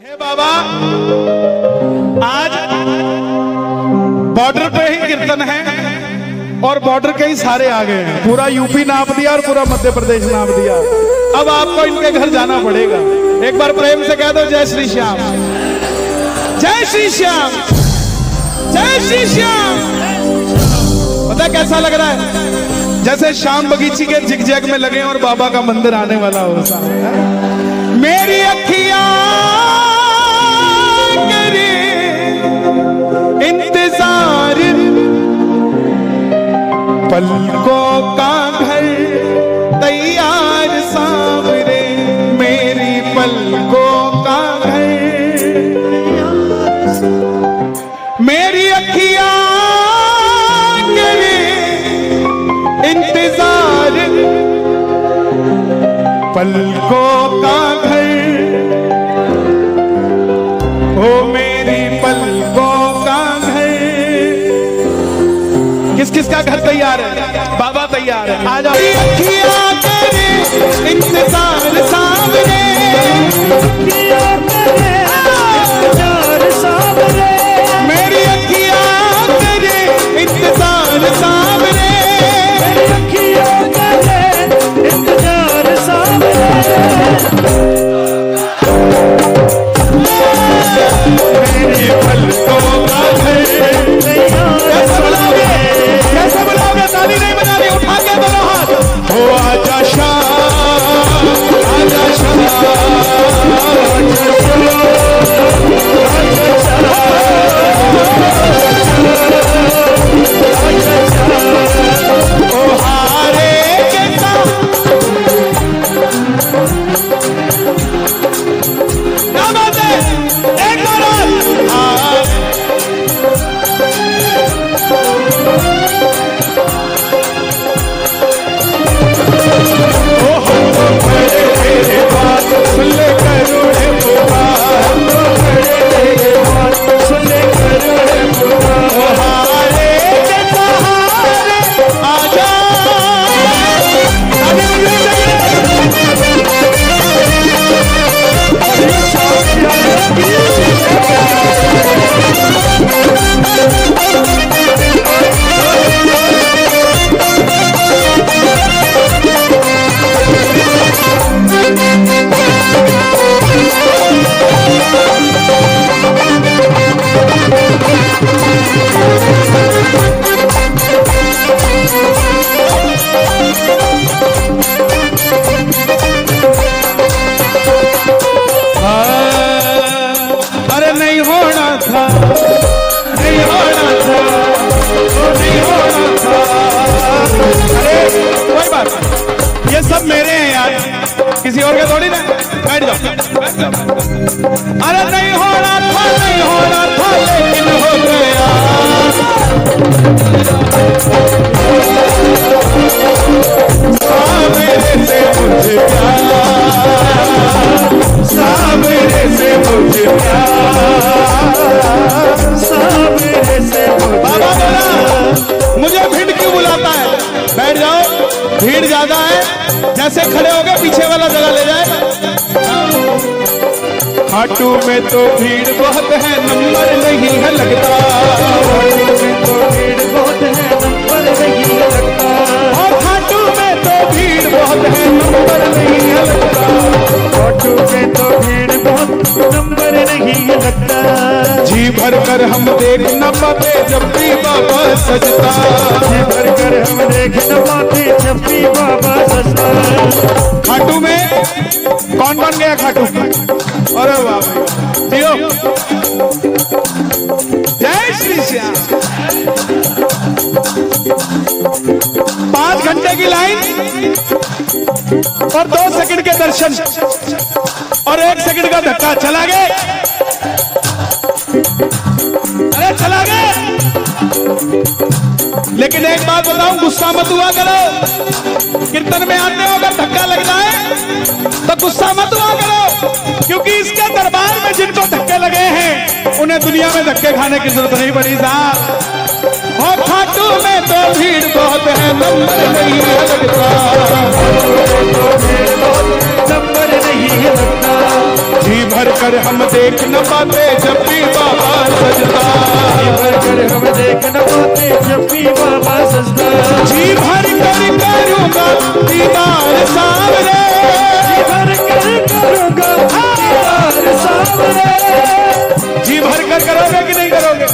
हे बाबा, आज बॉर्डर पे ही कीर्तन है और बॉर्डर के ही सारे आ गए हैं। पूरा यूपी नाप दिया और पूरा मध्य प्रदेश नाप दिया। अब आपको इनके घर जाना पड़ेगा। एक बार प्रेम से कह दो जय श्री श्याम, जय श्री श्याम, जय श्री श्याम। पता कैसा लग रहा है? जैसे श्याम बगीची के जिगजैग में लगे और बाबा का मंदिर आने वाला हो। मेरी अखियां करे इंतजार, पलकों का घर तैयार सामने, मेरी पलकों का घर। मेरी अखियां करे इंतजार, पलकों का घर। ओ मेरी पलकों का घर। किस किस का घर तैयार है? बाबा तैयार है। आ जाओ। अखियां करे इंतजार सामने, अखियां करे इंतजार सामने, मेरी अखियां करे इंतजार सामने, मेरी अखियां करे इंतजार सामने। मेरी पलकों का घर। कैसे बुलाओगे? ताली नहीं बजानी, उठा के दोनों हाथ। ओ आजा शाम, आजा ओ हारे के साथ क्या बात है? एक बार सब मेरे हैं यार, किसी और के थोड़ी ना। बैठ जाओ, बैठ जाओ। अरे नहीं होना था, नहीं होना था, लेकिन हो गया। सामने से मुझे प्यार, सामने से मुझे प्यार, सामने से। बाबा बोला मुझे भीड़ क्यों बुलाता है? बैठ जाओ, भीड़ ज्यादा है। जैसे खड़े हो गए पीछे वाला जगह ले जाए। खाटू में तो भीड़ बहुत है, नंबर नहीं है लगता। खाटू में तो भीड़ बहुत है, नंबर नहीं है लगता। और खाटू में तो भीड़ बहुत है, नंबर नहीं है लगता। खाटू में तो भीड़ बहुत, नंबर नहीं है लगता। जी भर कर हम देख न पाते जब भी बाबा सजता, जी भर कर हम देख न पाते जब भी बाबा सजता। खाटू में कौन बन गया खाटू? अरे बाबा जियो, जय श्री श्याम। 5 घंटे की लाइन और 2 सेकंड के दर्शन और 1 सेकंड का धक्का। चला गए, अरे चला गए। लेकिन एक बात बताऊं, गुस्सा मत हुआ करो। कीर्तन में आते हो अगर धक्का लग जाए तो गुस्सा मत हुआ करो, क्योंकि इसके दरबार में जिनको धक्के लगे हैं उन्हें दुनिया में धक्के खाने की जरूरत नहीं पड़ी साहब। और खाटू में तो भीड़ बहुत है, नंबर नहीं है लगता। नंबर नहीं है लगता। जी भर कर हम देख न पाते जब भी बाबा सजदा, जी भर कर हम देख न पाते जब भी बाबा सजदा, जी भर कर करूँगा दीदार सावरे, जी भर कर करूँगा दीदार सावरे। जी भर कर करोगे कि नहीं करोगे?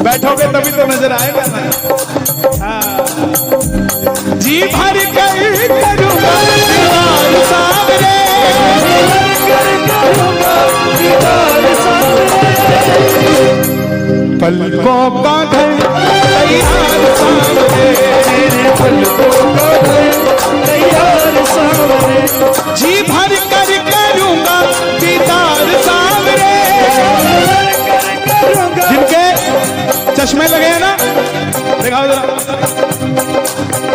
बैठोगे तभी तो नजर आएगा ना। हाँ। जी भर कर करूँगा दीदार सावरे, जी भर कर करूँगा दीदार सावरे। पलकों का घर तैयार सावरे, तेरे पलकों का घर तैयार सावरे, जी भर कर करूँगा दीदार सावरे। जिनके चश्मे लगे हैं ना, दिखाओ जरा।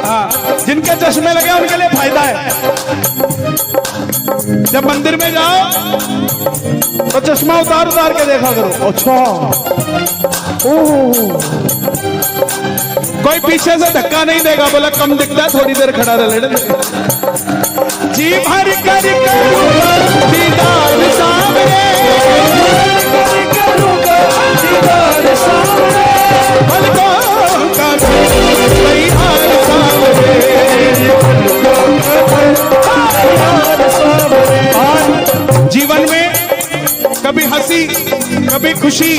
हाँ, जिनके चश्मे लगे हैं उनके लिए फायदा है। जब मंदिर में जाओ तो चश्मा उतार उतार के देखा करो। अच्छा, ओह, कोई पीछे से धक्का नहीं देगा, बोला कम दिखता है, थोड़ी देर खड़ा रहे। जी भर कर करूँगा दीदार सावरे, करूँगा दीदार सावरे, पलकों का घर तैयार सावरे, पलकों का घर तैयार सावरे। और जीवन में कभी हंसी, कभी खुशी,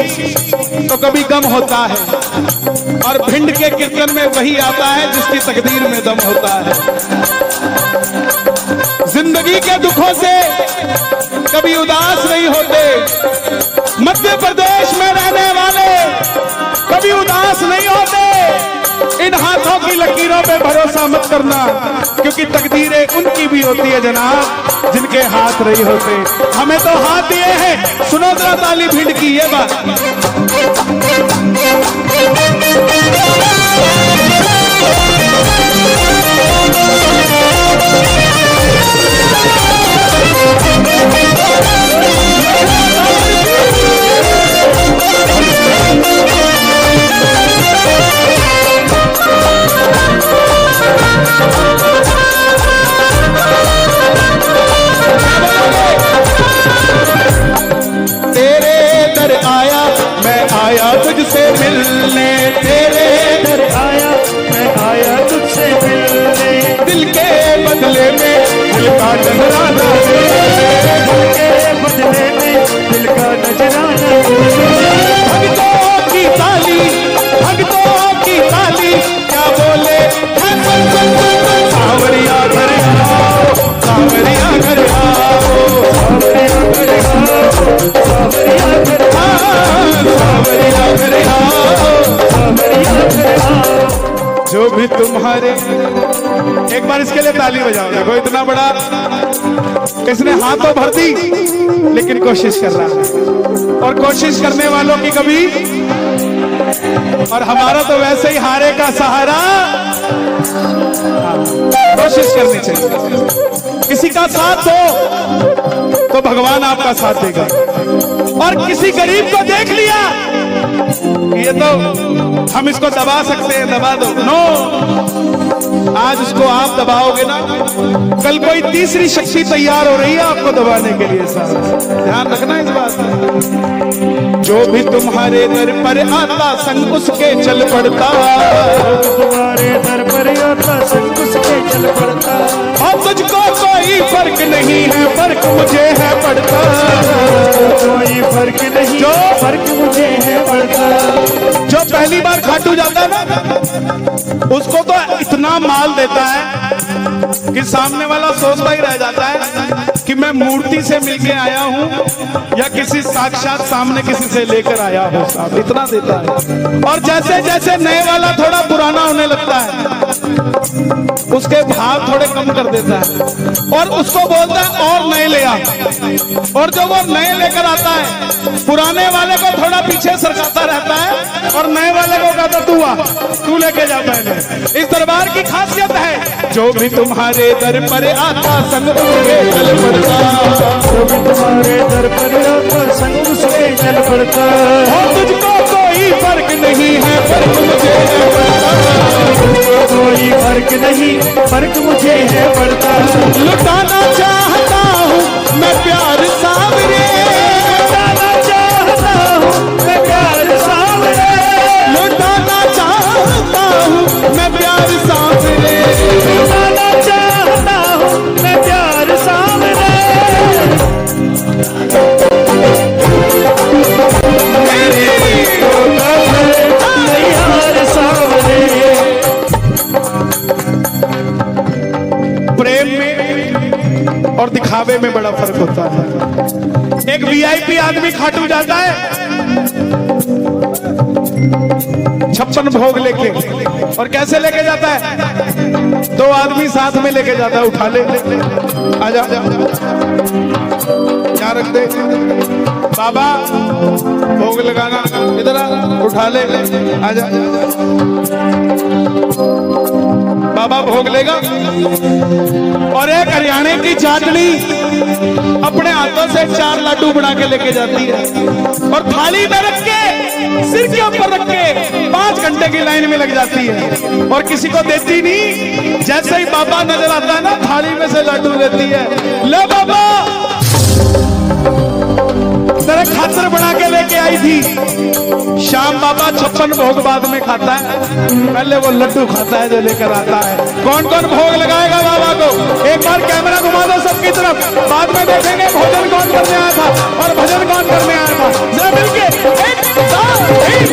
तो कभी गम होता है, और भिंड के कीर्तन में वही आता है जिसकी तकदीर में दम होता है। जिंदगी के दुखों से कभी उदास नहीं होते, मध्य प्रदेश में रहने वाले कभी उदास नहीं होते। इन हाथों की लकीरों पे भरोसा मत करना, क्योंकि तकदीरें उनकी भी होती है जनाब जिनके हाथ नहीं होते। हमें तो हाथ दिए हैं। सुनो जरा ताली भिंड की ये बात। तेरे दर आया मैं आया तुझसे मिलने, तेरे दर आया मैं आया तुझसे मिलने, दिल के बदले में दिल का नजराना दे, दिल के बदले में दिल का नजराना दे। भक्तों की ताली, भक्तों की ताली क्या बोले है, सावरिया घर आओ, सावरिया घर आओ, सावरिया घर आओ, सावरिया घर आओ, सावरिया घर आओ, सावरिया घर आओ। जो भी तुम्हारे, एक बार इसके लिए ताली बजाओ। देखो इतना बड़ा, इसने हाथ तो भर दी लेकिन कोशिश कर रहा है, और कोशिश करने वालों की कभी, और हमारा तो वैसे ही हारे का सहारा। कोशिश करनी चाहिए। किसी का साथ हो तो भगवान आपका साथ देगा, और किसी गरीब को देख लिया ये तो हम इसको दबा सकते हैं, दबा दो, नो, आज उसको आप दबाओगे ना, कल कोई तीसरी शक्ति तैयार हो रही है आपको दबाने के लिए। साहब ध्यान रखना इस बात का। जो भी तुम्हारे दर पर आता संग उसके चल पड़ता, तुम्हारे दर पर आता संग उसके चल पड़ता, और तुझको कोई फर्क नहीं है, फर्क मुझे है पड़ता, कोई फर्क नहीं, जो फर्क मुझे है पड़ता। जो पहली बार खाटू जाता है ना, उसको तो इतना माल देता है कि सामने वाला सोचता ही रह जाता है कि मैं मूर्ति से मिलके आया हूं या किसी साक्षात सामने किसी से लेकर आया हूं। साहब इतना देता है, और जैसे जैसे नए वाला थोड़ा पुराना होने लगता है उसके भाव थोड़े कम कर देता है, और उसको बोलता है और नए ले आ, और जो वो नए लेकर आता है पुराने वाले को थोड़ा पीछे सरकाता रहता है, और नए वाले को कहता तू आ, तू लेके जा पहले। इस दरबार की खासियत है, जो भी तुम्हारे दर पर आता संग उसके चल पड़ता, जो भी तुम्हारे दर पर आता संग उसके चल पड़ता, और तुझको कोई फर्क नहीं है, फर्क मुझे है पड़ता, कोई फर्क नहीं, फर्क मुझे है पड़ता। लुटाना चाहता हूँ मैं एक वीआईपी आदमी खाटू जाता है 56 भोग लेके, और कैसे लेके जाता है? 2 आदमी साथ में लेके जाता है, उठा ले, आजा क्या रख दे बाबा, भोग लगाना, इधर आ, उठा ले, आजा बाबा भोग लेगा। और एक हरियाणे की चाटनी अपने हाथों से 4 लड्डू बना के लेके जाती है, और थाली में रख के, सिर के ऊपर रख के 5 घंटे की लाइन में लग जाती है, और किसी को देती नहीं। जैसे ही बाबा नजर आता है ना, थाली में से लड्डू देती है, ले बाबा तेरे खातर बना के लेके आई थी। शाम बाबा 56 भोग बाद में खाता है, पहले वो लड्डू खाता है जो लेकर आता है। कौन कौन भोग लगाएगा बाबा को? एक बार कैमरा घुमा दो सबकी तरफ, बाद में देखेंगे भोजन कौन करने आया था और भजन कौन करने आया था। जरा मिलके 1 2 3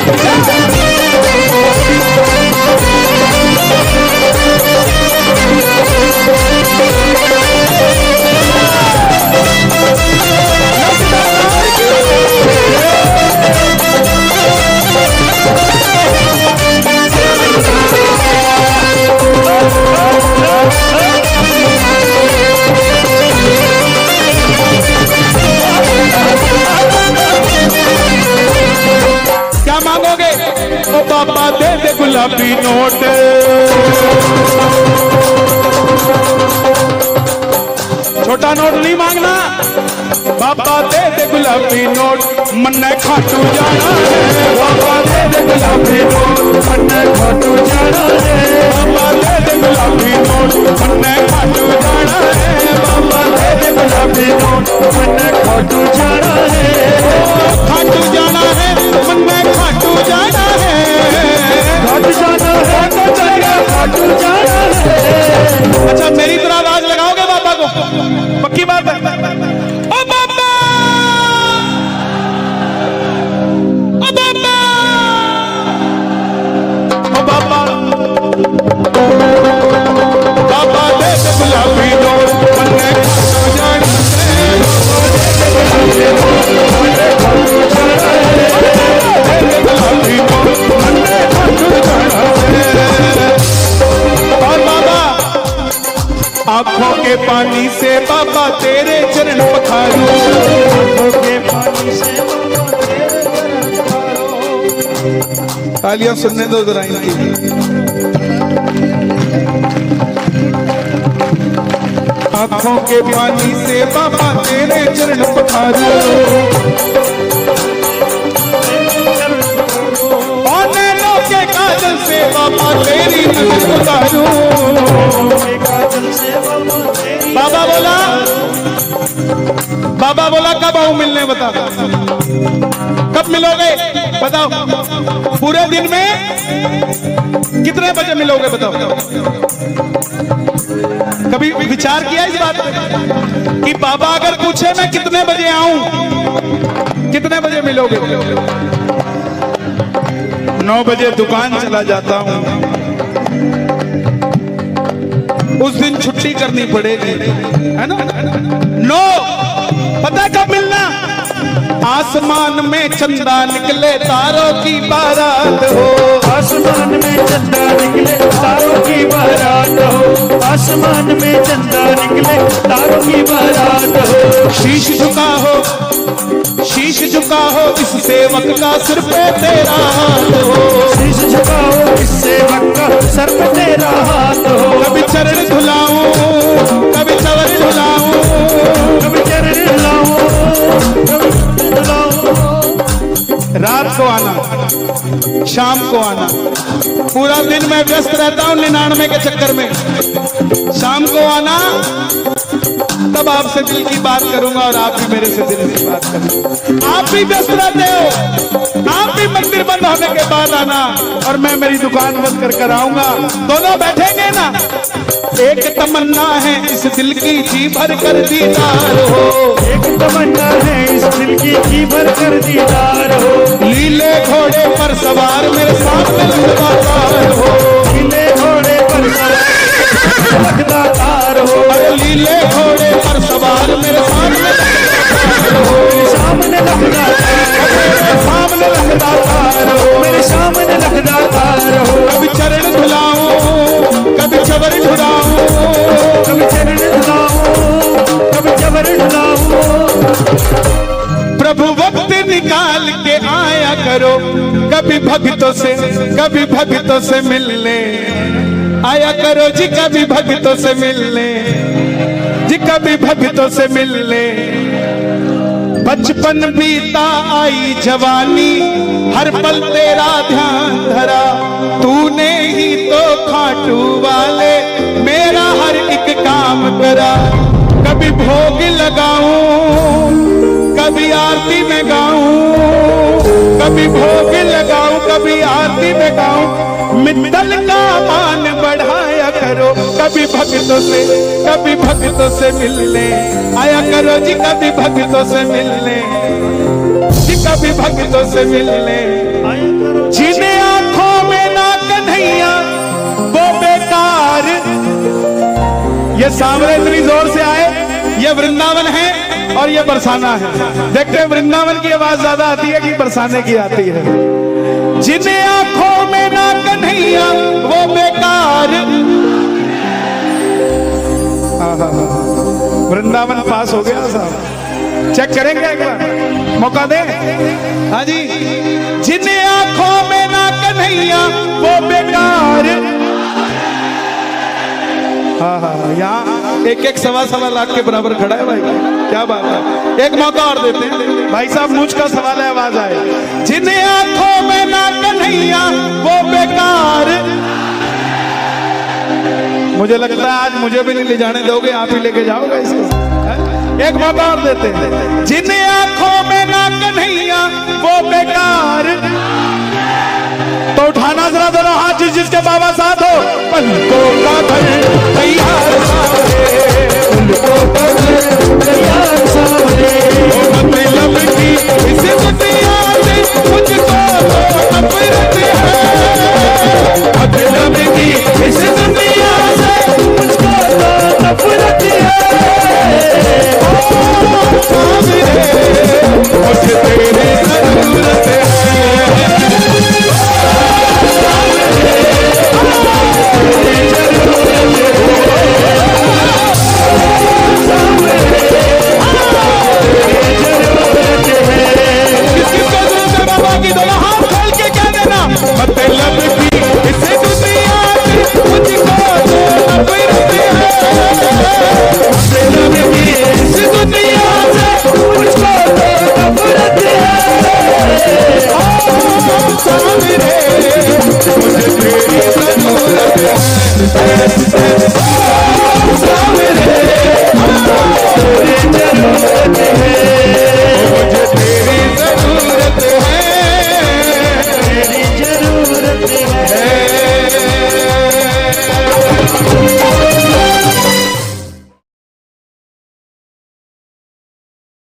क्या मांगोगे? ओ बाबा दे दे गुलाबी नोट, छोटा नोट नहीं मांगना, बाबा दे दे गुलाबी नोट, मन्ने खाटू जाना है, बाबा दे दे गुलाबी नोट, मन्ने खाटू जाना है, बाबा दे दे गुलाबी नोट, मन्ने खाटू जाना है, बाबा दे दे गुलाबी नोट, मन्ने खाटू जाना है, खाटू जाना है, मन्ने खाटू जाना है, खाटू जाना है, तो चलेगा खाटू जाना है। अच्छा मेरी तरह आवाज लगाओगे बाबा को? पक्की बात है? ओ बाबा, ओ बाबा, ओ बाबा, बाबा दे दे गुलाबी नोट, मन्ने खाटू जाना है, मन्ने खाटू जाना है, दे दे गुलाबी नोट, मन्ने खाटू जाना है। और बाबा आंखों के पानी से बाबा तेरे चरण पखारूं, आंखों के पानी से बाबा तेरे चरण पखारूं। तालियां सुनने दो जरा इनकी। आंखों के पानी से बाबा तेरे चरण पखारूं, और नैनों के काजल से बाबा तेरी नजर उतारूं। बाबा बोला, बाबा बोला कब आऊं मिलने? बताओ कब मिलोगे? बताओ पूरे दिन में कितने बजे मिलोगे? बताओ कभी विचार किया इस बात पे कि बाबा अगर पूछे मैं कितने बजे आऊं, कितने बजे मिलोगे? 9 बजे दुकान चला जाता हूं, उस दिन छुट्टी करनी पड़ेगी, है ना? 9 पता कब मिलना? आसमान में चंदा निकले तारों की बारात हो, आसमान में चंदा निकले तारों की बारात हो, आसमान में चंदा निकले तारों की बारात हो। शीश झुका हो, शीश झुका हो इस सेवक का सिर पे तेरा हाथ हो, शीश झुकाओ इस सेवक का सर पे तेरा हाथ हो। कभी चरण धुलाऊं, कभी चवर धुलाऊं, कभी चरण धुलाऊं, कभी धुलाऊं। रात को आना, शाम को आना, पूरा दिन मैं व्यस्त रहता हूं 99 के चक्कर में। शाम को आना, तब आपसे दिल की बात करूंगा और आप भी मेरे से दिल की बात करेंगे। आप भी व्यस्त रहते हो, आप भी मंदिर बंद होने के बाद आना और मैं मेरी दुकान बंद कर कर आऊंगा, दोनों बैठेंगे ना। एक तमन्ना है इस दिल की जी भर कर दीदार हो, एक तमन्ना है इस दिल की जी भर कर दीदार हो। लीले घोड़े पर सवार मेरे सामने लखदार हो, लीले घोड़े पर सवार लखदार हो, अरे लीले घोड़े पर सवार मेरे सामने प्रभु वक्त निकाल के आया करो, कभी भक्तों से मिलने आया करो जी, कभी भक्तों से मिलने जी, कभी भक्तों से मिलने। बचपन बीता आई जवानी, हर पल तेरा ध्यान धरा, तूने ही तो खाटू वाले मेरा हर एक काम करा। कभी भोग लगाऊं, कभी आरती में गाऊं, कभी भोग लगाऊं, कभी आरती में गाऊं। मित्तल का मान बढ़ाया करो, कभी भक्तों से मिलने आया करो जी, कभी भक्तों से मिलने जी, कभी भक्तों से मिलने। जिन्हें आंखों में ना कन्हैया वो बेकार। ये सामने इतनी जोर से आए, ये वृंदावन है और ये बरसाना है। देखते हैं वृंदावन की आवाज ज्यादा आती है कि बरसाने की आती है। जिन्हें आंखों में ना कन्हैया वो बेकार। वृंदावन पास हो गया साहब, चेक करेंगे एक बार, मौका दे। हाँ जी, जिन्हें आंखों में ना कन्हैया वो बेकार। हाँ, यहाँ एक सवा लाख के बराबर खड़ा है भाई, क्या बात है। एक मौका और देते हैं भाई साहब, मुझ का सवाल है, आवाज आए। जिन्हें आंखों में ना कन्हैया वो बेकार। मुझे लगता है आज मुझे भी नहीं ले जाने दोगे, आप ही लेके जाओगे इसको। एक मौका और देते हैं। जिन्हें आंखों में ना कन्हैया वो बेकार। तो उठाना जरा दोनों हाथ, जिसके बाबा साथ हो। पलकों का घर तैयार है, उनको